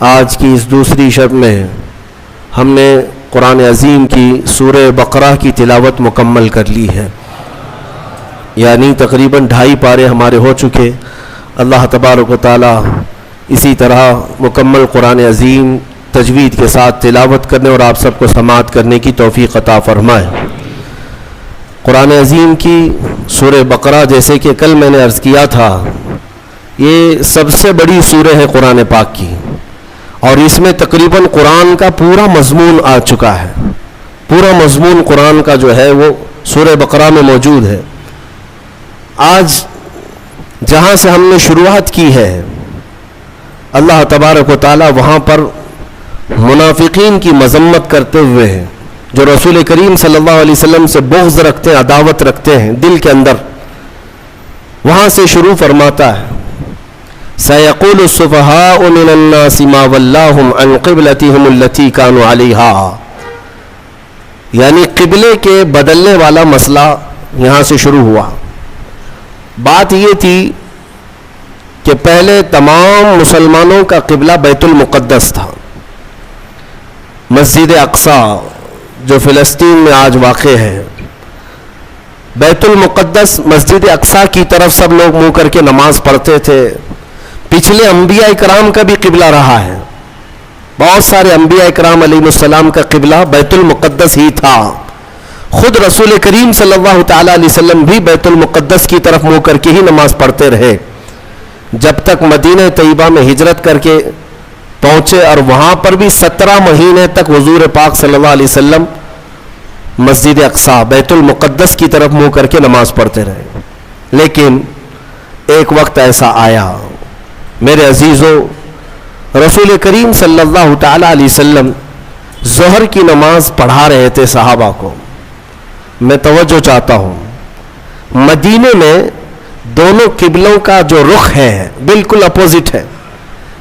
آج کی اس دوسری شب میں ہم نے قرآن عظیم کی سورہ بقرہ کی تلاوت مکمل کر لی ہے، یعنی تقریباً 2.5 پارے ہمارے ہو چکے۔ اللہ تبارک و تعالی اسی طرح مکمل قرآن عظیم تجوید کے ساتھ تلاوت کرنے اور آپ سب کو سماعت کرنے کی توفیق عطا فرمائے۔ قرآن عظیم کی سورہ بقرہ، جیسے کہ کل میں نے عرض کیا تھا، یہ سب سے بڑی سورہ ہے قرآن پاک کی، اور اس میں تقریباً قرآن کا پورا مضمون آ چکا ہے۔ پورا مضمون قرآن کا جو ہے وہ سورہ بقرہ میں موجود ہے۔ آج جہاں سے ہم نے شروعات کی ہے، اللہ تبارک و تعالی وہاں پر منافقین کی مذمت کرتے ہوئے ہیں، جو رسول کریم صلی اللہ علیہ وسلم سے بغض رکھتے ہیں، عداوت رکھتے ہیں دل کے اندر، وہاں سے شروع فرماتا ہے سَيَقُولُ السُّفَهَاءُ مِنَ النَّاسِ مَا وَلَّاهُمْ عَنْ قِبْلَتِهِمُ الَّتِي كَانُوا عَلَيْهَا، یعنی قبلے کے بدلنے والا مسئلہ یہاں سے شروع ہوا۔ بات یہ تھی کہ پہلے تمام مسلمانوں کا قبلہ بیت المقدس تھا، مسجد اقصی جو فلسطین میں آج واقع ہے۔ بیت المقدس مسجد اقصی کی طرف سب لوگ منہ کر کے نماز پڑھتے تھے۔ پچھلے انبیاء اکرام کا بھی قبلہ رہا ہے، بہت سارے انبیاء اکرام علیہ السلام کا قبلہ بیت المقدس ہی تھا۔ خود رسول کریم صلی اللہ تعالی علیہ وسلم بھی بیت المقدس کی طرف منہ کر کے ہی نماز پڑھتے رہے، جب تک مدینہ طیبہ میں ہجرت کر کے پہنچے، اور وہاں پر بھی 17 مہینے تک حضور پاک صلی اللہ علیہ وسلم مسجد اقصی بیت المقدس کی طرف منہ کر کے نماز پڑھتے رہے۔ لیکن ایک وقت ایسا آیا میرے عزیزوں، رسول کریم صلی اللہ تعالی علیہ وسلم ظہر کی نماز پڑھا رہے تھے صحابہ کو۔ میں توجہ چاہتا ہوں، مدینے میں دونوں قبلوں کا جو رخ ہے بالکل اپوزٹ ہے۔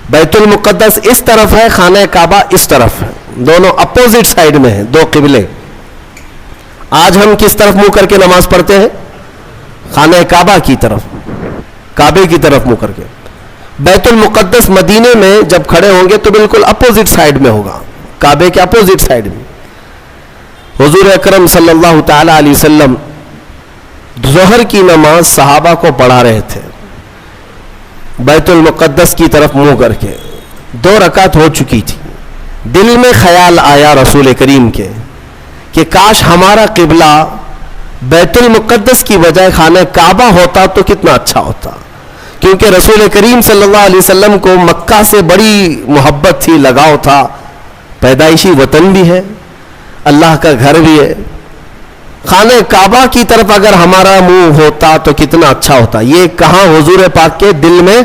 بیت المقدس اس طرف ہے، خانہ کعبہ اس طرف ہے، دونوں اپوزٹ سائیڈ میں ہیں، دو قبلے۔ آج ہم کس طرف منہ کر کے نماز پڑھتے ہیں؟ خانہ کعبہ کی طرف، کعبے کی طرف منہ کر کے۔ بیت المقدس مدینے میں جب کھڑے ہوں گے تو بالکل اپوزٹ سائیڈ میں ہوگا، کعبے کے اپوزٹ سائیڈ میں۔ حضور اکرم صلی اللہ تعالی علیہ وسلم ظہر کی نماز صحابہ کو پڑھا رہے تھے بیت المقدس کی طرف منہ کر کے۔ 2 رکعت ہو چکی تھی، دل میں خیال آیا رسول کریم کے کہ کاش ہمارا قبلہ بیت المقدس کی بجائے خانہ کعبہ ہوتا تو کتنا اچھا ہوتا، کیونکہ رسول کریم صلی اللہ علیہ وسلم کو مکہ سے بڑی محبت تھی، لگاؤ تھا، پیدائشی وطن بھی ہے، اللہ کا گھر بھی ہے۔ خانہ کعبہ کی طرف اگر ہمارا منہ ہوتا تو کتنا اچھا ہوتا، یہ کہاں حضور پاک کے دل میں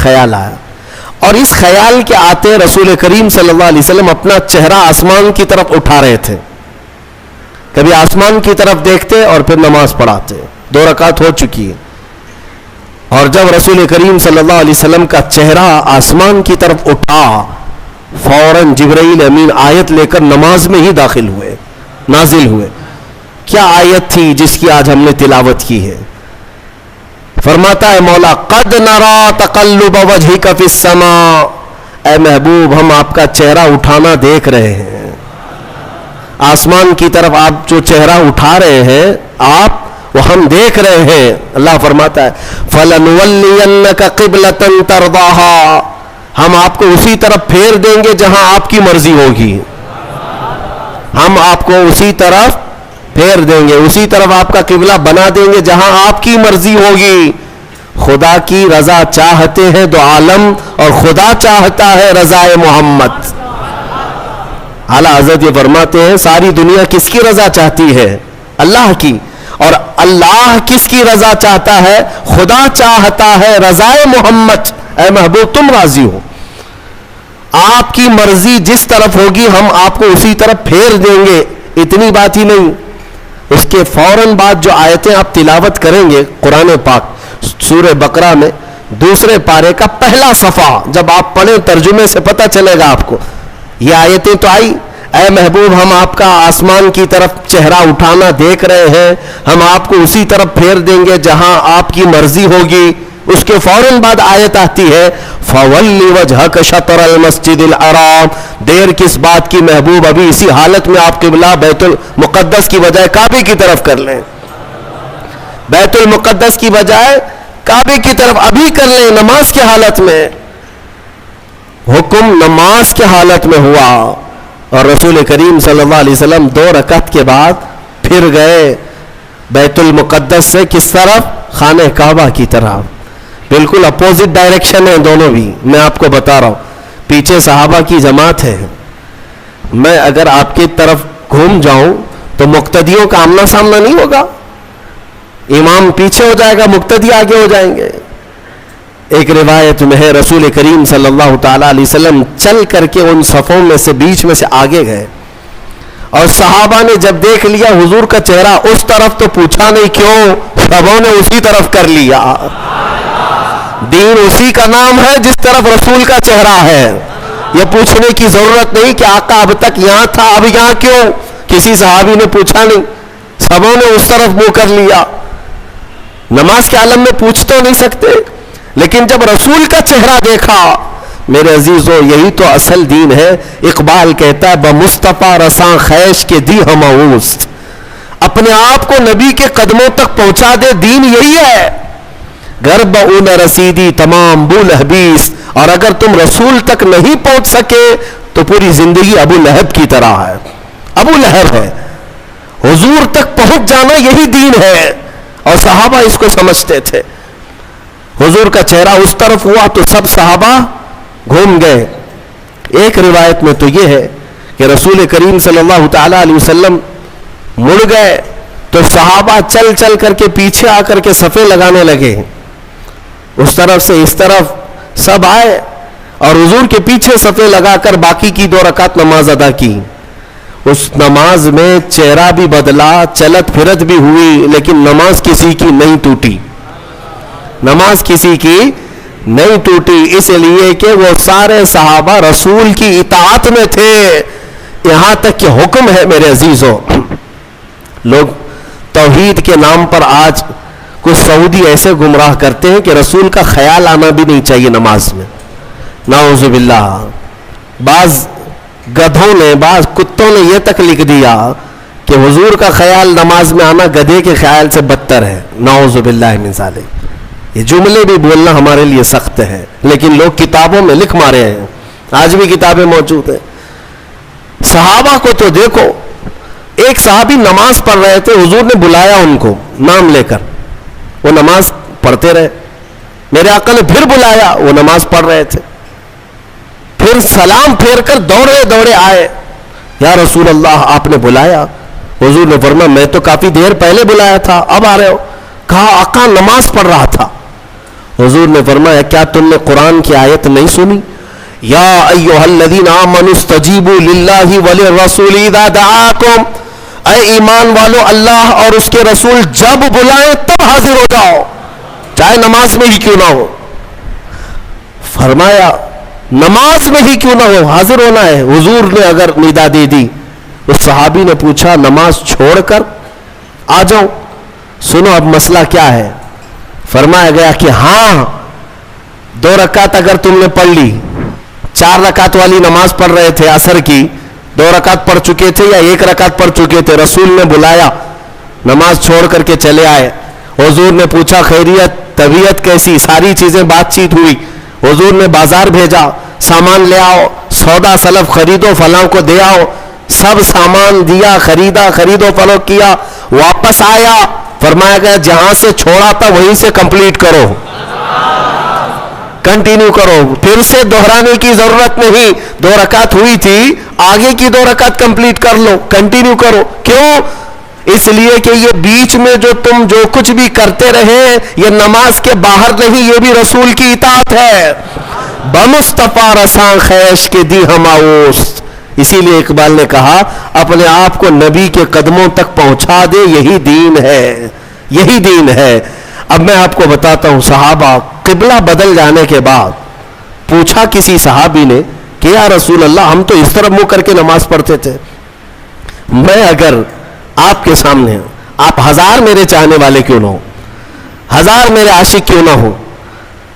خیال آیا، اور اس خیال کے آتے رسول کریم صلی اللہ علیہ وسلم اپنا چہرہ آسمان کی طرف اٹھا رہے تھے، کبھی آسمان کی طرف دیکھتے اور پھر نماز پڑھاتے۔ 2 رکعت ہو چکی ہے، اور جب رسول کریم صلی اللہ علیہ وسلم کا چہرہ آسمان کی طرف اٹھا، فوراً جبرائیل امین آیت لے کر نماز میں ہی داخل ہوئے، نازل ہوئے۔ کیا آیت تھی جس کی آج ہم نے تلاوت کی ہے؟ فرماتا ہے مولا قد نرا تقلب وجہک فی السماء، اے محبوب ہم آپ کا چہرہ اٹھانا دیکھ رہے ہیں، آسمان کی طرف آپ جو چہرہ اٹھا رہے ہیں آپ، وہ ہم دیکھ رہے ہیں۔ اللہ فرماتا ہے فَلَنُوَلِّيَنَّكَ قِبْلَةً تَرْضَاهَا، ہم آپ کو اسی طرف پھیر دیں گے جہاں آپ کی مرضی ہوگی، ہم آپ کو اسی طرف پھیر دیں گے، اسی طرف آپ کا قبلہ بنا دیں گے جہاں آپ کی مرضی ہوگی۔ خدا کی رضا چاہتے ہیں دو عالم، اور خدا چاہتا ہے رضا محمد۔ اعلیٰ حضرت یہ فرماتے ہیں ساری دنیا کس کی رضا چاہتی ہے؟ اللہ کی، اور اللہ کس کی رضا چاہتا ہے؟ خدا چاہتا ہے رضا محمد۔ اے محبوب تم راضی ہو، آپ کی مرضی جس طرف ہوگی ہم آپ کو اسی طرف پھیر دیں گے۔ اتنی بات ہی نہیں، اس کے فوراً بعد جو آیتیں آپ تلاوت کریں گے قرآن پاک سورہ بقرہ میں 2 پارے کا پہلا صفحہ جب آپ پڑھیں ترجمے سے پتہ چلے گا آپ کو، یہ آیتیں تو آئی، اے محبوب ہم آپ کا آسمان کی طرف چہرہ اٹھانا دیکھ رہے ہیں، ہم آپ کو اسی طرف پھیر دیں گے جہاں آپ کی مرضی ہوگی۔ اس کے فوراً بعد آیت آتی ہے فَوَلِّ وَجْهَكَ شَطْرَ الْمَسْجِدِ الْحَرَامِ. دیر کس بات کی محبوب، ابھی اسی حالت میں آپ قبلہ بیت المقدس کی بجائے کعبے کی طرف کر لیں. بیت المقدس کی بجائے کعبے کی طرف ابھی کر لیں نماز کی حالت میں. حکم نماز کی حالت میں ہوا اور رسول کریم صلی اللہ علیہ وسلم 2 رکعت کے بعد پھر گئے بیت المقدس سے کس طرف؟ خانہ کعبہ کی طرف. بالکل اپوزٹ ڈائریکشن ہے دونوں بھی. میں آپ کو بتا رہا ہوں پیچھے صحابہ کی جماعت ہے. میں اگر آپ کی طرف گھوم جاؤں تو مقتدیوں کا آمنا سامنا نہیں ہوگا. امام پیچھے ہو جائے گا، مقتدی آگے ہو جائیں گے. ایک روایت میں ہے رسول کریم صلی اللہ تعالی علیہ وسلم چل کر کے ان صفوں میں سے بیچ میں سے آگے گئے اور صحابہ نے جب دیکھ لیا حضور کا چہرہ اس طرف تو پوچھا نہیں کیوں، سبوں نے اسی طرف کر لیا. دین اسی کا نام ہے جس طرف رسول کا چہرہ ہے. یہ پوچھنے کی ضرورت نہیں کہ آقا اب تک یہاں تھا اب یہاں کیوں. کسی صحابی نے پوچھا نہیں، سبوں نے اس طرف منہ کر لیا. نماز کے عالم میں پوچھ تو نہیں سکتے، لیکن جب رسول کا چہرہ دیکھا میرے عزیزو یہی تو اصل دین ہے. اقبال کہتا ہے بمصطفیٰ رساں خیش کے دی ہماؤست. اپنے آپ کو نبی کے قدموں تک پہنچا دے، دین یہی ہے. گھر بہ نہ رسیدی تمام بول حبیس. اور اگر تم رسول تک نہیں پہنچ سکے تو پوری زندگی ابو لہب کی طرح ہے. ابو لہب ہے. حضور تک پہنچ جانا یہی دین ہے اور صحابہ اس کو سمجھتے تھے. حضور کا چہرہ اس طرف ہوا تو سب صحابہ گھوم گئے. ایک روایت میں تو یہ ہے کہ رسول کریم صلی اللہ تعالی علیہ وسلم مڑ گئے تو صحابہ چل چل کر کے پیچھے آ کر کے صفیں لگانے لگے. اس طرف سے اس طرف سب آئے اور حضور کے پیچھے صفیں لگا کر باقی کی 2 رکعت نماز ادا کی. اس نماز میں چہرہ بھی بدلا، چلت پھرت بھی ہوئی، لیکن نماز کسی کی نہیں ٹوٹی. نماز کسی کی نہیں ٹوٹی، اس لیے کہ وہ سارے صحابہ رسول کی اطاعت میں تھے. یہاں تک کہ حکم ہے میرے عزیزوں، لوگ توحید کے نام پر آج کچھ سعودی ایسے گمراہ کرتے ہیں کہ رسول کا خیال آنا بھی نہیں چاہیے نماز میں. نعوذ باللہ. بعض گدھوں نے بعض کتوں نے یہ تک لکھ دیا کہ حضور کا خیال نماز میں آنا گدھے کے خیال سے بدتر ہے. نعوذ باللہ من ذالک. یہ جملے بھی بولنا ہمارے لیے سخت ہے لیکن لوگ کتابوں میں لکھ مارے ہیں. آج بھی کتابیں موجود ہیں. صحابہ کو تو دیکھو، ایک صحابی نماز پڑھ رہے تھے، حضور نے بلایا ان کو نام لے کر، وہ نماز پڑھتے رہے. میرے آقا نے پھر بلایا، وہ نماز پڑھ رہے تھے. پھر سلام پھیر کر دوڑے دوڑے آئے، یا رسول اللہ آپ نے بلایا. حضور نے فرمایا میں تو کافی دیر پہلے بلایا تھا، اب آ رہے ہو؟ کہا آقا نماز پڑھ رہا تھا. حضور نے فرمایا کیا تم نے قرآن کی آیت نہیں سنی؟ یا ایھا الذین آمنوا استجیبوا للہ وللرسول اذا دعاکم. اے ایمان والو، اللہ اور اس کے رسول جب بلائیں تب حاضر ہو جاؤ، چاہے نماز میں ہی کیوں نہ ہو. فرمایا نماز میں ہی کیوں نہ ہو حاضر ہونا ہے. حضور نے اگر ندا دے دی. اس صحابی نے پوچھا نماز چھوڑ کر آ جاؤں؟ سنو اب مسئلہ کیا ہے. فرمایا گیا کہ ہاں 2 رکعت اگر تم نے پڑھ لی، 4 رکعت والی نماز پڑھ رہے تھے عصر کی، 2 رکعت پڑھ چکے تھے یا 1 رکعت پڑھ چکے تھے، رسول نے بلایا، نماز چھوڑ کر کے چلے آئے. حضور نے پوچھا خیریت، طبیعت کیسی، ساری چیزیں بات چیت ہوئی. حضور نے بازار بھیجا، سامان لے آؤ، سودا سلف خریدو، فلاں کو دے آؤ. سب سامان دیا، خریدا، خرید و فروخت کیا. واپس آیا، فرمایا گیا جہاں سے چھوڑا تھا وہیں سے کمپلیٹ کرو، کنٹینیو کرو. پھر سے دہرانے کی ضرورت نہیں. 2 رکعت ہوئی تھی، آگے کی 2 رکعت کمپلیٹ کر لو، کنٹینیو کرو. کیوں؟ اس لیے کہ یہ بیچ میں تم جو کچھ بھی کرتے رہے یہ نماز کے باہر نہیں، یہ بھی رسول کی اطاعت ہے. بمصطفیٰ رساں خیش کے دی ہماؤست. اسی لیے اقبال نے کہا اپنے آپ کو نبی کے قدموں تک پہنچا دے، یہی دین ہے، یہی دین ہے. اب میں آپ کو بتاتا ہوں، صحابہ قبلہ بدل جانے کے بعد پوچھا کسی صحابی نے کہ یا رسول اللہ ہم تو اس طرف منہ کر کے نماز پڑھتے تھے، میں اگر آپ کے سامنے، آپ 1000 میرے چاہنے والے کیوں نہ ہو، 1000 میرے عاشق کیوں نہ ہو،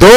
2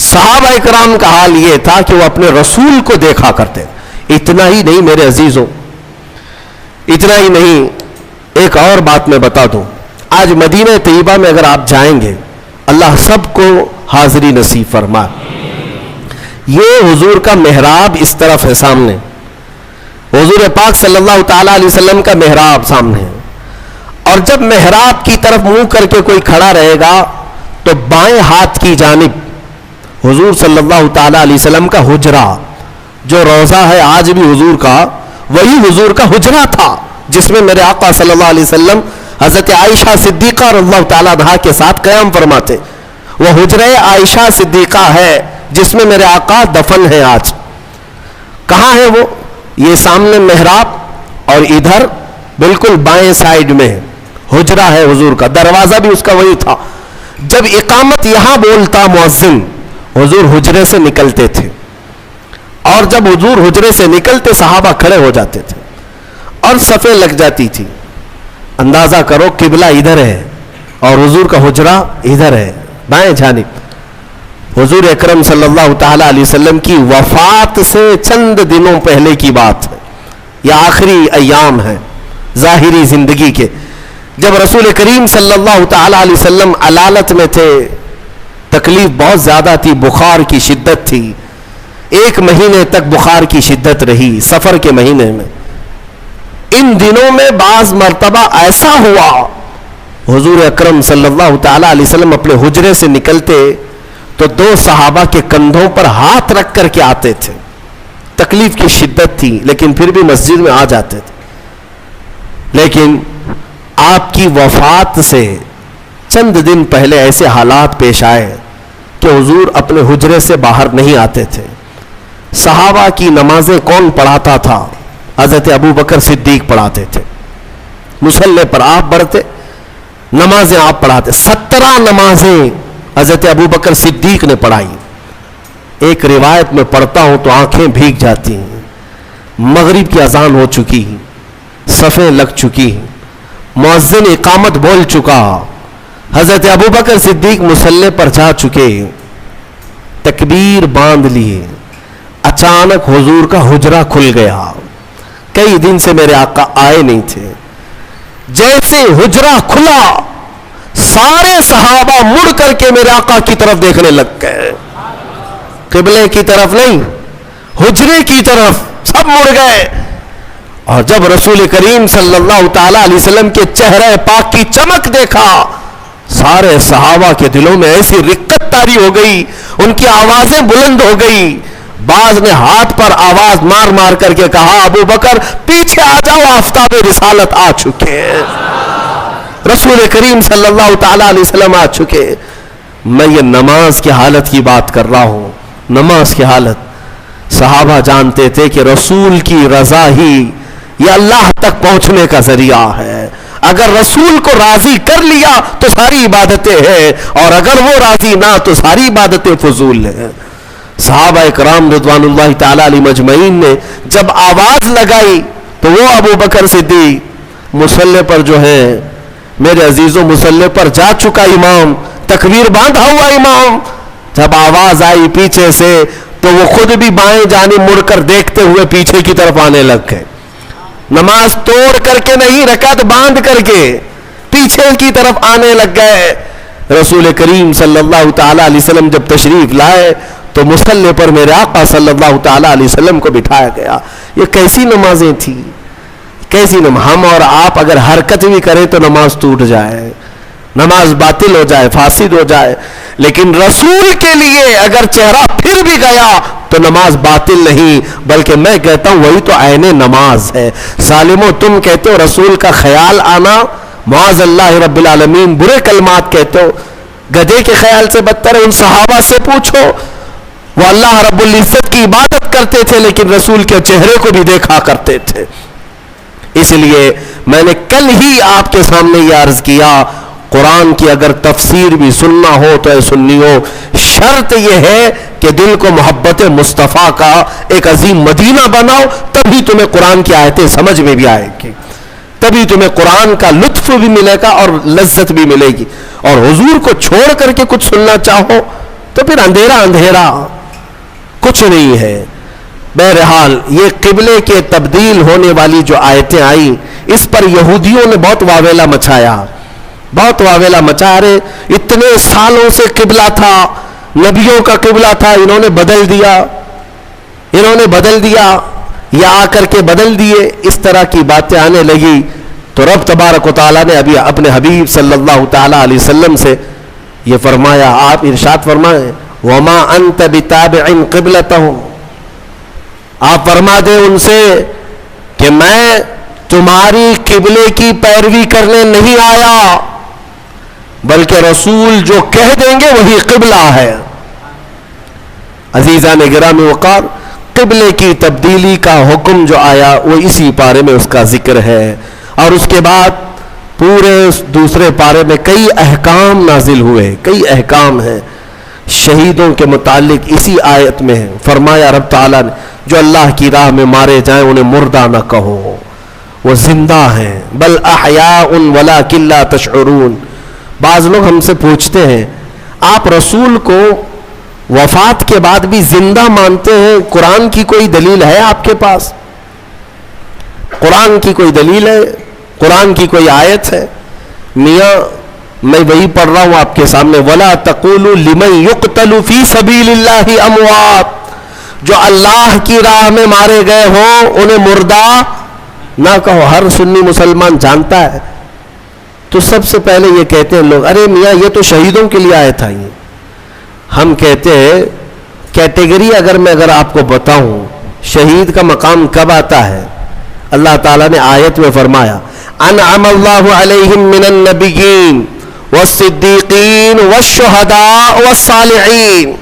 صحابہ اکرام کا حال یہ تھا کہ وہ اپنے رسول کو دیکھا کرتے. اتنا ہی نہیں میرے عزیزوں، اتنا ہی نہیں، ایک اور بات میں بتا دوں. آج مدینہ طیبہ میں اگر آپ جائیں گے، اللہ سب کو حاضری نصیب فرمائے. یہ حضور کا محراب اس طرف ہے سامنے، حضور پاک صلی اللہ تعالیٰ علیہ وسلم کا محراب سامنے ہے. اور جب محراب کی طرف منہ کر کے کوئی کھڑا رہے گا تو بائیں ہاتھ کی جانب حضور صلی اللہ تعالیٰ علیہ وسلم کا حجرہ، جو روضہ ہے آج بھی حضور کا، وہی حضور کا حجرہ تھا جس میں میرے آقا صلی اللہ علیہ وسلم حضرت عائشہ صدیقہ رضی اللہ تعالیٰ عنہا کے ساتھ قیام فرماتے. وہ حجرہ عائشہ صدیقہ ہے جس میں میرے آقا دفن ہے. آج کہاں ہے وہ؟ یہ سامنے محراب اور ادھر بالکل بائیں سائیڈ میں حجرہ ہے حضور کا. دروازہ بھی اس کا وہی تھا. جب اقامت یہاں بولتا مؤذن، حضور حجرے سے نکلتے تھے، اور جب حضور حجرے سے نکلتے صحابہ کھڑے ہو جاتے تھے اور صفیں لگ جاتی تھی. اندازہ کرو قبلہ ادھر ہے اور حضور کا حجرہ ادھر ہے بائیں جانب. حضور اکرم صلی اللہ تعالیٰ علیہ وسلم کی وفات سے چند دنوں پہلے کی بات ہے، یہ آخری ایام ہے ظاہری زندگی کے، جب رسول کریم صلی اللہ تعالیٰ علیہ وسلم علالت میں تھے. تکلیف بہت زیادہ تھی، بخار کی شدت تھی. 1 مہینے تک بخار کی شدت رہی، سفر کے مہینے میں. ان دنوں میں بعض مرتبہ ایسا ہوا حضور اکرم صلی اللہ تعالیٰ علیہ وسلم اپنے حجرے سے نکلتے تو 2 صحابہ کے کندھوں پر ہاتھ رکھ کر کے آتے تھے. تکلیف کی شدت تھی لیکن پھر بھی مسجد میں آ جاتے تھے. لیکن آپ کی وفات سے چند دن پہلے ایسے حالات پیش آئے کہ حضور اپنے حجرے سے باہر نہیں آتے تھے. صحابہ کی نمازیں کون پڑھاتا تھا؟ حضرت ابو بکر صدیق پڑھاتے تھے. مصلی پر آپ بڑھتے، نمازیں آپ پڑھاتے. 17 نمازیں حضرت ابو بکر صدیق نے پڑھائی. ایک روایت میں پڑھتا ہوں تو آنکھیں بھیگ جاتی ہیں. مغرب کی اذان ہو چکی، صفیں لگ چکی، مؤذن اقامت بول چکا، حضرت ابو بکر صدیق مصلی پر جا چکے، تکبیر باندھ لیے. اچانک حضور کا حجرہ کھل گیا. کئی دن سے میرے آقا آئے نہیں تھے. جیسے حجرہ کھلا سارے صحابہ مڑ کر کے میرے آقا کی طرف دیکھنے لگ گئے. قبلے کی طرف نہیں، حجرے کی طرف سب مڑ گئے. اور جب رسول کریم صلی اللہ تعالیٰ علیہ وسلم کے چہرے پاک کی چمک دیکھا، سارے صحابہ کے دلوں میں ایسی رقت طاری ہو گئی، ان کی آوازیں بلند ہو گئی. بعض نے ہاتھ پر آواز مار مار کر کے کہا، ابو بکر پیچھے آ جاؤ، آفتاب رسالت آ چکے، رسول کریم صلی اللہ تعالیٰ علیہ وسلم آ چکے. میں یہ نماز کی حالت کی بات کر رہا ہوں. نماز کی حالت صحابہ جانتے تھے کہ رسول کی رضا ہی یہ اللہ تک پہنچنے کا ذریعہ ہے. اگر رسول کو راضی کر لیا تو ساری عبادتیں ہیں، اور اگر وہ راضی نہ تو ساری عبادتیں فضول ہیں. صحابہ اکرام رضوان اللہ تعالیٰ علیہ مجمعین نے جب آواز لگائی تو وہ ابو بکر صدیق مصلی پر جو ہے میرے عزیزوں، مصلی پر جا چکا امام، تکبیر باندھا ہوا امام، جب آواز آئی پیچھے سے تو وہ خود بھی بائیں جانب مڑ کر دیکھتے ہوئے پیچھے کی طرف آنے لگ گئے. نماز توڑ کر کے نہیں، رکعت باندھ کر کے پیچھے کی طرف آنے لگ گئے. رسول کریم صلی اللہ تعالیٰ علیہ وسلم جب تشریف لائے تو مصلی پر میرے آقا صلی اللہ تعالیٰ علیہ وسلم کو بٹھایا گیا. یہ کیسی نمازیں تھیں، کیسی نماز. ہم اور آپ اگر حرکت بھی کریں تو نماز ٹوٹ جائے، نماز باطل ہو جائے، فاسد ہو جائے. لیکن رسول کے لیے اگر چہرہ پھر بھی گیا تو نماز باطل نہیں، بلکہ میں کہتا ہوں وہی تو عین نماز ہے. ظالمو، تم کہتے ہو رسول کا خیال آنا، معاذ اللہ رب العالمین برے کلمات کہتے ہو، گدھے کے خیال سے بدتر ہے. ان صحابہ سے پوچھو، وہ اللہ رب العزت کی عبادت کرتے تھے لیکن رسول کے چہرے کو بھی دیکھا کرتے تھے. اس لیے میں نے کل ہی آپ کے سامنے یہ عرض کیا، قرآن کی اگر تفسیر بھی سننا ہو تو اے سنیو، شرط یہ ہے کہ دل کو محبت مصطفیٰ کا ایک عظیم مدینہ بناؤ، تبھی تمہیں قرآن کی آیتیں سمجھ میں بھی آئے گی، تبھی تمہیں قرآن کا لطف بھی ملے گا اور لذت بھی ملے گی. اور حضور کو چھوڑ کر کے کچھ سننا چاہو تو پھر اندھیرا اندھیرا کچھ نہیں ہے. بہرحال یہ قبلے کے تبدیل ہونے والی جو آیتیں آئیں اس پر یہودیوں نے بہت واویلا مچایا, بہت واویلا مچا رہے. اتنے سالوں سے قبلہ تھا, نبیوں کا قبلہ تھا, انہوں نے بدل دیا, انہوں نے بدل دیا, یا آ کر کے بدل دیے. اس طرح کی باتیں آنے لگی تو رب تبارک و تعالیٰ نے ابھی اپنے حبیب صلی اللہ تعالیٰ علیہ وسلم سے یہ فرمایا, آپ ارشاد فرمائیں وما انت بتابع قبلتهم, آپ فرما دیں ان سے کہ میں تمہاری قبلے کی پیروی کرنے نہیں آیا, بلکہ رسول جو کہہ دیں گے وہی قبلہ ہے. عزیزان گرامی وقار, قبلے کی تبدیلی کا حکم جو آیا وہ اسی پارے میں اس کا ذکر ہے, اور اس کے بعد پورے دوسرے پارے میں کئی احکام نازل ہوئے, کئی احکام ہیں شہیدوں کے متعلق اسی آیت میں ہے. فرمایا رب تعالیٰ نے جو اللہ کی راہ میں مارے جائیں انہیں مردہ نہ کہو, وہ زندہ ہیں, بل احیاء ولکن لا تشعرون. بعض لوگ ہم سے پوچھتے ہیں آپ رسول کو وفات کے بعد بھی زندہ مانتے ہیں, قرآن کی کوئی دلیل ہے آپ کے پاس؟ قرآن کی کوئی دلیل ہے, قرآن کی کوئی آیت ہے؟ میاں میں وہی پڑھ رہا ہوں آپ کے سامنے, ولا تقولوا لمن يقتل فی سبیل اللہ اموات, جو اللہ کی راہ میں مارے گئے ہوں انہیں مردہ نہ کہو. ہر سنی مسلمان جانتا ہے. تو سب سے پہلے یہ کہتے ہیں لوگ, ارے میاں یہ تو شہیدوں کے لیے آیت آئی. ہم کہتے ہیں کیٹیگری اگر آپ کو بتاؤں شہید کا مقام کب آتا ہے, اللہ تعالیٰ نے آیت میں فرمایا انعم اللہ علیہم من النبیین والصدیقین والشہداء والصالحین.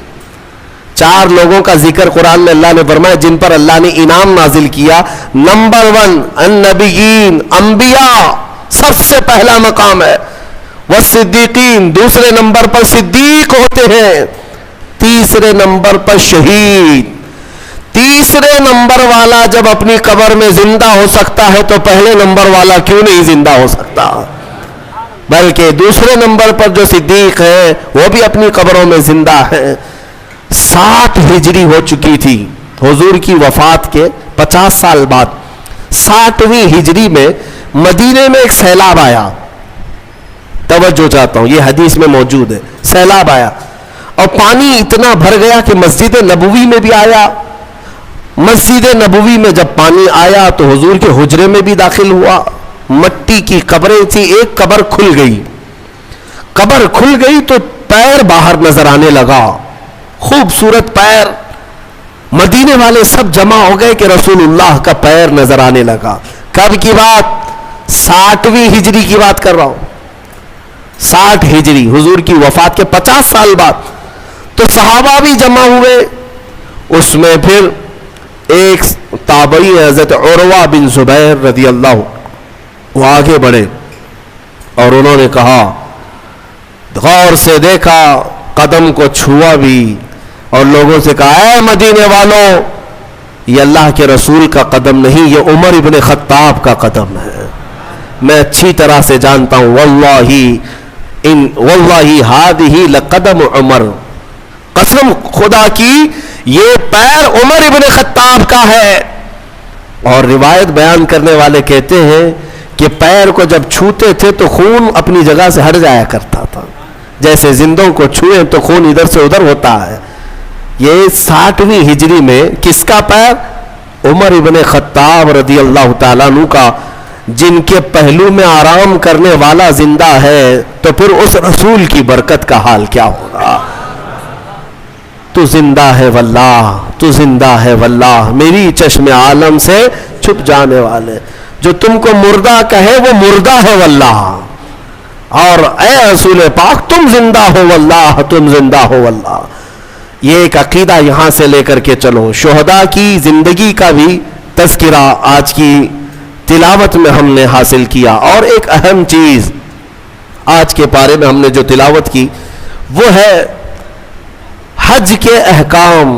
4 لوگوں کا ذکر قرآن میں اللہ نے فرمایا جن پر اللہ نے انعام نازل کیا. نمبر 1 النبیین, انبیاء سب سے پہلا مقام ہے. والصدیقین دوسرے نمبر پر صدیق ہوتے ہیں, تیسرے نمبر پر شہید. تیسرے نمبر والا جب اپنی قبر میں زندہ ہو سکتا ہے تو پہلے نمبر والا کیوں نہیں زندہ ہو سکتا؟ بلکہ دوسرے نمبر پر جو صدیق ہے وہ بھی اپنی قبروں میں زندہ ہے. 60 ہجری ہو چکی تھی حضور کی وفات کے 50 سال بعد. 60ویں ہجری میں مدینے میں ایک سیلاب آیا. توجہ چاہتا ہوں, یہ حدیث میں موجود ہے. سیلاب آیا اور پانی اتنا بھر گیا کہ مسجد نبوی میں بھی آیا. مسجد نبوی میں جب پانی آیا تو حضور کے حجرے میں بھی داخل ہوا. مٹی کی قبریں تھی, ایک قبر کھل گئی. قبر کھل گئی تو پیر باہر نظر آنے لگا, خوبصورت پیر. مدینے والے سب جمع ہو گئے کہ رسول اللہ کا پیر نظر آنے لگا. کب کی بات؟ 60ویں ہجری کی بات کر رہا ہوں. 60 ہجری حضور کی وفات کے 50 سال بعد. تو صحابہ بھی جمع ہوئے. اس میں پھر ایک تابعی حضرت عروہ بن زبیر رضی اللہ, وہ آگے بڑھے اور انہوں نے کہا, غور سے دیکھا, قدم کو چھوا بھی اور لوگوں سے کہا اے مدینے والوں, یہ اللہ کے رسول کا قدم نہیں, یہ عمر ابن خطاب کا قدم ہے. میں اچھی طرح سے جانتا ہوں, واللہ ہذہ لقدم عمر, قسم خدا کی یہ پیر عمر ابن خطاب کا ہے. اور روایت بیان کرنے والے کہتے ہیں کہ پیر کو جب چھوتے تھے تو خون اپنی جگہ سے ہٹ جایا کرتا تھا, جیسے زندوں کو چھوئیں تو خون ادھر سے ادھر ہوتا ہے. یہ 60ویں ہجری میں کس کا پیر؟ عمر ابن خطاب رضی اللہ تعالیٰ عنہ کا, جن کے پہلو میں آرام کرنے والا زندہ ہے تو پھر اس رسول کی برکت کا حال کیا ہوگا. تو زندہ ہے واللہ, تو زندہ ہے واللہ, میری چشم عالم سے چھپ جانے والے. جو تم کو مردہ کہے وہ مردہ ہے واللہ, اور اے رسول پاک تم زندہ ہو واللہ, تم زندہ ہو واللہ. یہ ایک عقیدہ یہاں سے لے کر کے چلو. شہداء کی زندگی کا بھی تذکرہ آج کی تلاوت میں ہم نے حاصل کیا. اور ایک اہم چیز آج کے پارے میں ہم نے جو تلاوت کی وہ ہے حج کے احکام.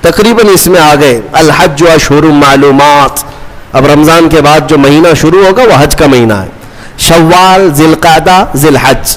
تقریباً اس میں آ گئے الحج اشہر معلومات. اب رمضان کے بعد جو مہینہ شروع ہوگا وہ حج کا مہینہ ہے. شوال, ذی القعدہ, ذی الحج,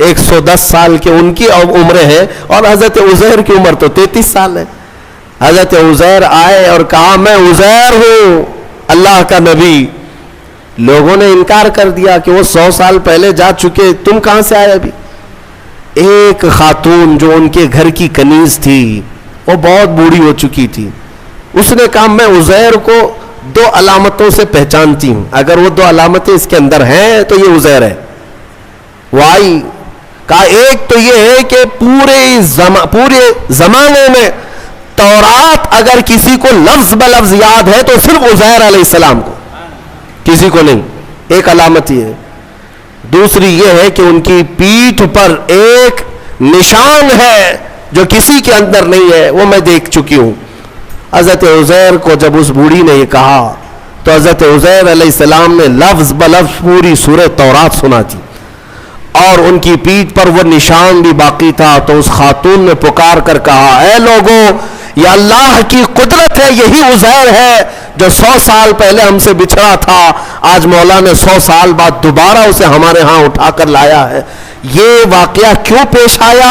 110 سال کے ان کی عمریں ہیں، اور حضرت عزیر کی عمر تو 33 سال ہے. حضرت عزیر آئے اور کہا میں عزیر ہوں اللہ کا نبی. لوگوں نے انکار کر دیا کہ وہ 100 سال پہلے جا چکے، تم کہاں سے آئے ابھی؟ ایک خاتون جو ان کے گھر کی کنیز تھی، وہ بہت بوڑھی ہو چکی تھی، اس نے کہا میں عزیر کو 2 علامتوں سے پہچانتی ہوں، اگر وہ 2 علامتیں اس کے اندر ہیں تو یہ عزیر ہے. وہ آئی، کہا ایک تو یہ ہے کہ پورے زمانے میں تورات اگر کسی کو لفظ بلفظ یاد ہے تو صرف عزیر علیہ السلام کو، کسی کو نہیں. ایک علامت یہ ہے. دوسری یہ ہے کہ ان کی پیٹھ پر ایک نشان ہے جو کسی کے اندر نہیں ہے، وہ میں دیکھ چکی ہوں. حضرت عزیر کو جب اس بوڑھی نے یہ کہا تو حضرت عزیر علیہ السلام نے لفظ بلفظ پوری سورہ تورات سنا دی، اور ان کی پیٹھ پر وہ نشان بھی باقی تھا. تو اس خاتون نے پکار کر کہا اے لوگوں، یہ اللہ کی قدرت ہے، یہی عزیر ہے جو 100 سال پہلے ہم سے بچھڑا تھا، آج مولا نے 100 سال بعد دوبارہ اسے ہمارے ہاں اٹھا کر لایا ہے. یہ واقعہ کیوں پیش آیا؟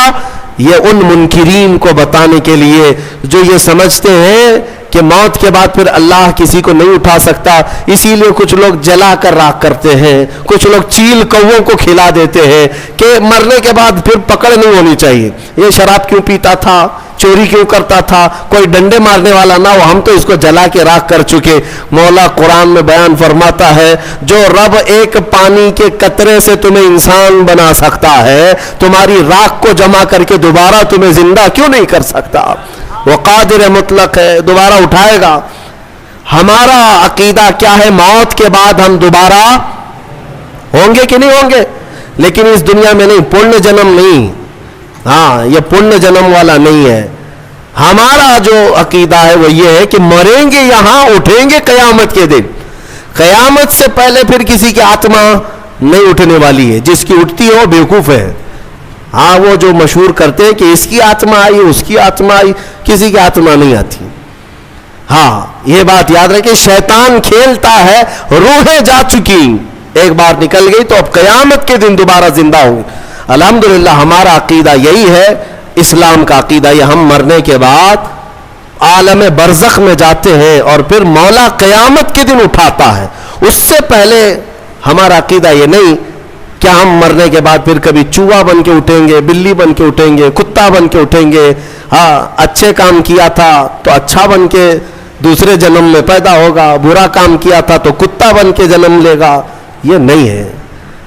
یہ ان منکرین کو بتانے کے لیے جو یہ سمجھتے ہیں کہ موت کے بعد پھر اللہ کسی کو نہیں اٹھا سکتا، اسی لیے کچھ لوگ جلا کر راکھ کرتے ہیں، کچھ لوگ چیل کووں کو کھلا دیتے ہیں کہ مرنے کے بعد پھر پکڑ نہیں ہونی چاہیے. یہ شراب کیوں پیتا تھا، چوری کیوں کرتا تھا، کوئی ڈنڈے مارنے والا نہ ہو، ہم تو اس کو جلا کے راکھ کر چکے. مولا قرآن میں بیان فرماتا ہے جو رب ایک پانی کے قطرے سے تمہیں انسان بنا سکتا ہے، تمہاری راکھ کو جمع کر کے دوبارہ تمہیں زندہ کیوں نہیں کر سکتا؟ وہ قادر مطلق ہے، دوبارہ اٹھائے گا. ہمارا عقیدہ کیا ہے؟ موت کے بعد ہم دوبارہ ہوں گے کہ نہیں ہوں گے، لیکن اس دنیا میں نہیں، پرن جنم نہیں. ہاں، یہ پرن جنم والا نہیں ہے. ہمارا جو عقیدہ ہے وہ یہ ہے کہ مریں گے یہاں، اٹھیں گے قیامت کے دن. قیامت سے پہلے پھر کسی کی آتما نہیں اٹھنے والی ہے، جس کی اٹھتی ہے وہ بیوقوف ہے. ہاں، وہ جو مشہور کرتے ہیں کہ اس کی آتما آئی، اس کی آتما آئی، کسی کی آتما نہیں آتی. ہاں، یہ بات یاد رکھیں، شیطان کھیلتا ہے، روحیں جا چکی، ایک بار نکل گئی تو اب قیامت کے دن دوبارہ زندہ ہوں گی. الحمدللہ ہمارا عقیدہ یہی ہے، اسلام کا عقیدہ یہ، ہم مرنے کے بعد عالم برزخ میں جاتے ہیں اور پھر مولا قیامت کے دن اٹھاتا ہے. اس سے پہلے ہمارا عقیدہ یہ نہیں کہ ہم مرنے کے بعد پھر کبھی چوہا بن کے اٹھیں گے، بلی بن کے اٹھیں گے، کتا بن کے اٹھیں گے. ہاں، اچھے کام کیا تھا تو اچھا بن کے دوسرے جنم میں پیدا ہوگا، برا کام کیا تھا تو کتا بن کے جنم لے گا. یہ نہیں ہے.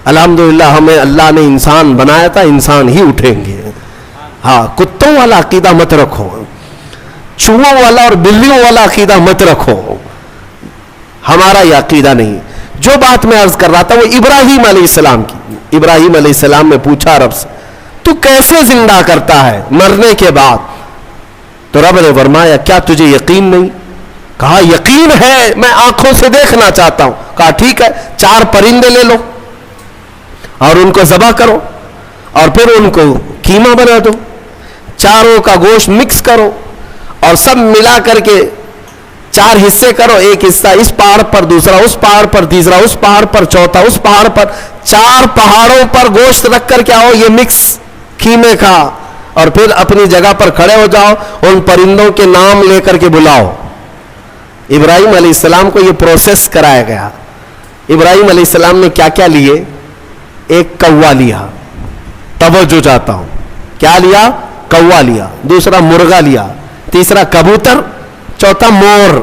الحمدللہ ہمیں اللہ نے انسان بنایا تھا، انسان ہی اٹھیں گے. ہاں، کتوں والا عقیدہ مت رکھو، چوہوں والا اور بلیوں والا عقیدہ مت رکھو. ہمارا یہ عقیدہ نہیں. جو بات میں عرض کر رہا تھا وہ ابراہیم علیہ السلام کی. ابراہیم علیہ السلام نے پوچھا رب سے تو کیسے زندہ کرتا ہے مرنے کے بعد؟ تو رب نے فرمایا کیا تجھے یقین نہیں؟ کہا یقین ہے، میں آنکھوں سے دیکھنا چاہتا ہوں. کہا ٹھیک ہے، 4 پرندے لے لو اور ان کو ذبح کرو اور پھر ان کو قیمہ بنا دو، چاروں کا گوشت مکس کرو اور سب ملا کر کے 4 حصے کرو، ایک حصہ اس پہاڑ پر، دوسرا اس پہاڑ پر، تیسرا اس پہاڑ پر، چوتھا اس پہاڑ پر. 4 پہاڑوں پر گوشت رکھ کر کے آؤ یہ مکس قیمے کا، اور پھر اپنی جگہ پر کھڑے ہو جاؤ، ان پرندوں کے نام لے کر کے بلاؤ. ابراہیم علیہ السلام کو یہ پروسیس کرایا گیا. ابراہیم علیہ السلام نے کیا کیا لیے؟ ایک کوا لیا، توجہ چاہتا ہوں، کیا لیا؟ کوا لیا. دوسرا مرغا لیا، تیسرا کبوتر، چوتھا مور.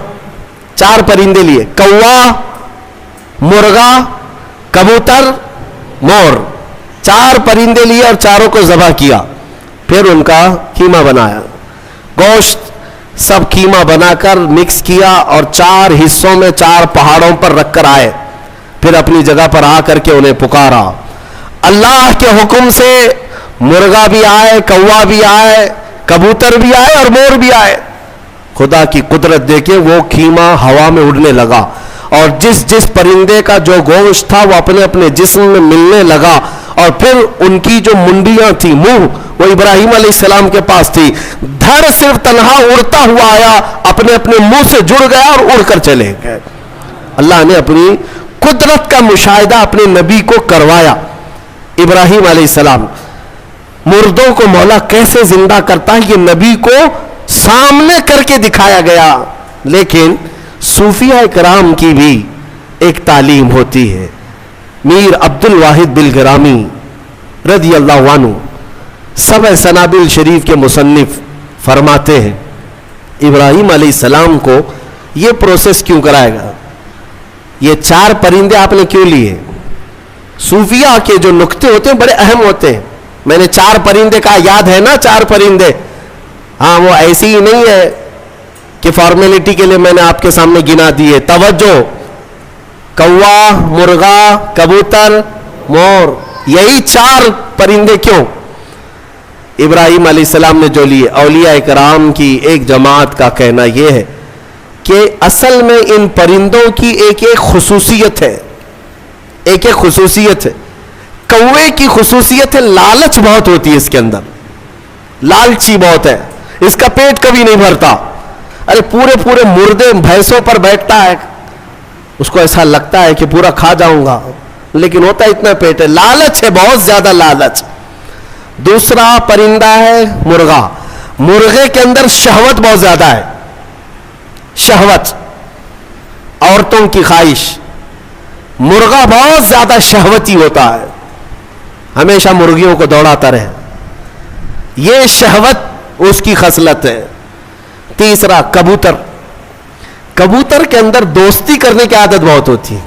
4 پرندے لیے، کوا، مرغا، کبوتر، مور. 4 پرندے لیے اور چاروں کو ذبح کیا. پھر ان کا قیمہ بنایا، گوشت سب قیمہ بنا کر مکس کیا اور 4 حصوں میں 4 پہاڑوں پر رکھ کر آئے. پھر اپنی جگہ پر آ کر کے انہیں پکارا. اللہ کے حکم سے مرغا بھی آئے، کوا بھی آئے، کبوتر بھی آئے اور مور بھی آئے. خدا کی قدرت دیکھیں، وہ قیمہ ہوا میں اڑنے لگا اور جس جس پرندے کا جو گوشت تھا وہ اپنے اپنے جسم میں ملنے لگا. اور پھر ان کی جو منڈیاں تھی، منہ، وہ ابراہیم علیہ السلام کے پاس تھی. دھڑ صرف تنہا اڑتا ہوا آیا، اپنے اپنے منہ سے جڑ گیا اور اڑ کر چلے گئے. اللہ نے اپنی قدرت کا مشاہدہ اپنے نبی کو کروایا. ابراہیم علیہ السلام، مردوں کو مولا کیسے زندہ کرتا ہے یہ نبی کو سامنے کر کے دکھایا گیا. لیکن صوفیہ کرام کی بھی ایک تعلیم ہوتی ہے. میر عبد الواحد بلگرامی رضی اللہ عنہ سبع سنابل شریف کے مصنف فرماتے ہیں ابراہیم علیہ السلام کو یہ پروسیس کیوں کرایا گا، یہ 4 پرندے آپ نے کیوں لیے؟ صوفیہ کے جو نقطے ہوتے ہیں بڑے اہم ہوتے ہیں. میں نے 4 پرندے کہا، یاد ہے نا 4 پرندے؟ ہاں وہ ایسی ہی نہیں ہے کہ فارمیلٹی کے لیے میں نے آپ کے سامنے گنا دیے. توجہ، کوا، مرغا، کبوتر، مور، یہی 4 پرندے کیوں؟ ابراہیم علیہ السلام نے جو لیے. اولیاء کرام کی ایک جماعت کا کہنا یہ ہے کہ اصل میں ان پرندوں کی ایک خصوصیت ہے، ایک خصوصیت ہے. کوے کی خصوصیت ہے لالچ بہت ہوتی ہے اس کے اندر، لالچی بہت ہے، اس کا پیٹ کبھی نہیں بھرتا. ارے پورے مردے بھینسوں پر بیٹھتا ہے، اس کو ایسا لگتا ہے کہ پورا کھا جاؤں گا، لیکن ہوتا اتنا پیٹ ہے. لالچ ہے، بہت زیادہ لالچ. دوسرا پرندہ ہے مرغا. مرغے کے اندر شہوت بہت زیادہ ہے، شہوت، عورتوں کی خواہش. مرغا بہت زیادہ شہوتی ہوتا ہے، ہمیشہ مرغیوں کو دوڑاتا رہے، یہ شہوت اس کی خصلت ہے. تیسرا کبوتر. کبوتر کے اندر دوستی کرنے کی عادت بہت ہوتی ہے،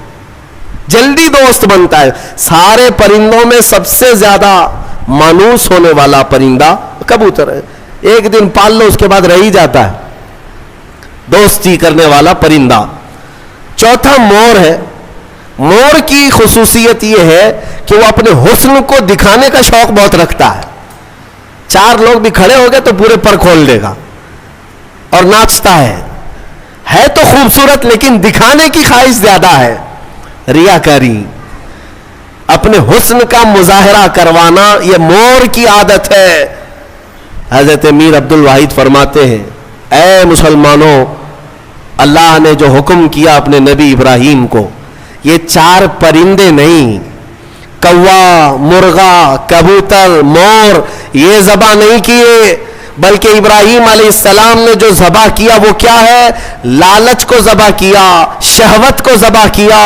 جلدی دوست بنتا ہے. سارے پرندوں میں سب سے زیادہ مانوس ہونے والا پرندہ کبوتر ہے. ایک دن پال لو اس کے بعد رہ ہی جاتا ہے، دوستی کرنے والا پرندہ. چوتھا مور ہے. مور کی خصوصیت یہ ہے کہ وہ اپنے حسن کو دکھانے کا شوق بہت رکھتا ہے. 4 لوگ بھی کھڑے ہو گئے تو پورے پر کھول دے گا اور ناچتا ہے تو خوبصورت لیکن دکھانے کی خواہش زیادہ ہے. ریاکاری، اپنے حسن کا مظاہرہ کروانا، یہ مور کی عادت ہے. حضرت میر عبد الواحد فرماتے ہیں اے مسلمانوں، اللہ نے جو حکم کیا اپنے نبی ابراہیم کو، یہ 4 پرندے نہیں، کوا، مرغا، کبوتر، مور، یہ ذبح نہیں کیے، بلکہ ابراہیم علیہ السلام نے جو ذبح کیا وہ کیا ہے؟ لالچ کو ذبح کیا، شہوت کو ذبح کیا،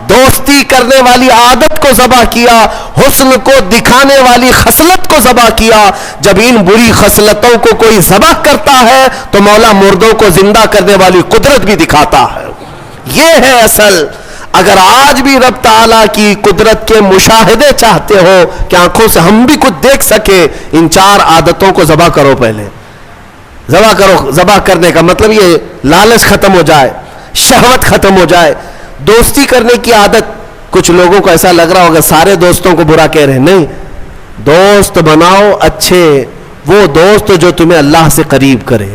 دوستی کرنے والی عادت کو ذبح کیا، حسن کو دکھانے والی خصلت کو ذبح کیا. جب ان بری خصلتوں کو کوئی ذبح کرتا ہے تو مولا مردوں کو زندہ کرنے والی قدرت بھی دکھاتا ہے. یہ ہے اصل. اگر آج بھی رب تعالیٰ کی قدرت کے مشاہدے چاہتے ہو کہ آنکھوں سے ہم بھی کچھ دیکھ سکے، ان 4 عادتوں کو ذبح کرو. پہلے ذبح کرو. ذبح کرنے کا مطلب یہ لالچ ختم ہو جائے، شہوت ختم ہو جائے، دوستی کرنے کی عادت. کچھ لوگوں کو ایسا لگ رہا ہوگا سارے دوستوں کو برا کہہ رہے ہیں، نہیں، دوست بناؤ اچھے، وہ دوست جو تمہیں اللہ سے قریب کرے.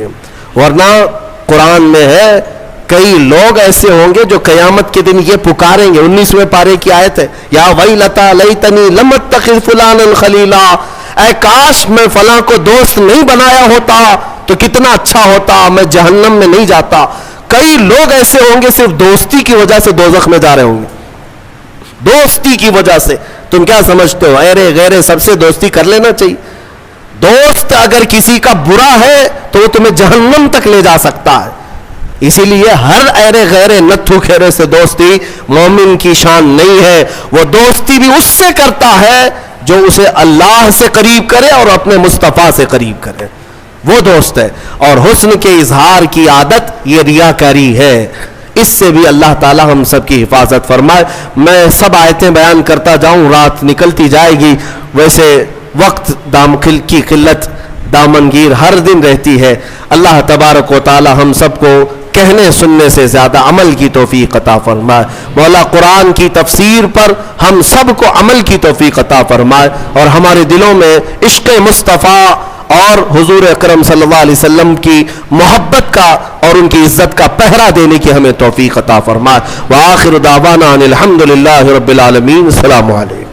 ورنہ قرآن میں ہے کئی لوگ ایسے ہوں گے جو قیامت کے دن یہ پکاریں گے. 19ویں پارے کی آیت ہے، یا ویلتا لیتنی لم اتخذ فلانا خلیلا، اے کاش میں فلاں کو دوست نہیں بنایا ہوتا تو کتنا اچھا ہوتا، میں جہنم میں نہیں جاتا. کئی لوگ ایسے ہوں گے صرف دوستی کی وجہ سے دوزخ میں جا رہے ہوں گے، دوستی کی وجہ سے. تم کیا سمجھتے ہو ایرے غیرے سب سے دوستی کر لینا چاہیے؟ دوست اگر کسی کا برا ہے تو وہ تمہیں جہنم تک لے جا سکتا ہے. اسی لیے ہر ایرے غیرے نتھو کھیرے سے دوستی مومن کی شان نہیں ہے. وہ دوستی بھی اس سے کرتا ہے جو اسے اللہ سے قریب کرے اور اپنے مصطفیٰ سے قریب کرے، وہ دوست ہے. اور حسن کے اظہار کی عادت یہ ریاکاری ہے. اس سے بھی اللہ تعالی ہم سب کی حفاظت فرمائے. میں سب آیتیں بیان کرتا جاؤں، رات نکلتی جائے گی. ویسے وقت کی قلت دامنگیر ہر دن رہتی ہے. اللہ تبارک و تعالی ہم سب کو کہنے سننے سے زیادہ عمل کی توفیق عطا فرمائے. مولا قرآن کی تفسیر پر ہم سب کو عمل کی توفیق عطا فرمائے، اور ہمارے دلوں میں عشق مصطفیٰ اور حضور اکرم صلی اللہ علیہ وسلم کی محبت کا اور ان کی عزت کا پہرا دینے کی ہمیں توفیق عطا فرمائے. وآخر دعوانا ان الحمد للہ رب العالمین. السلام علیکم.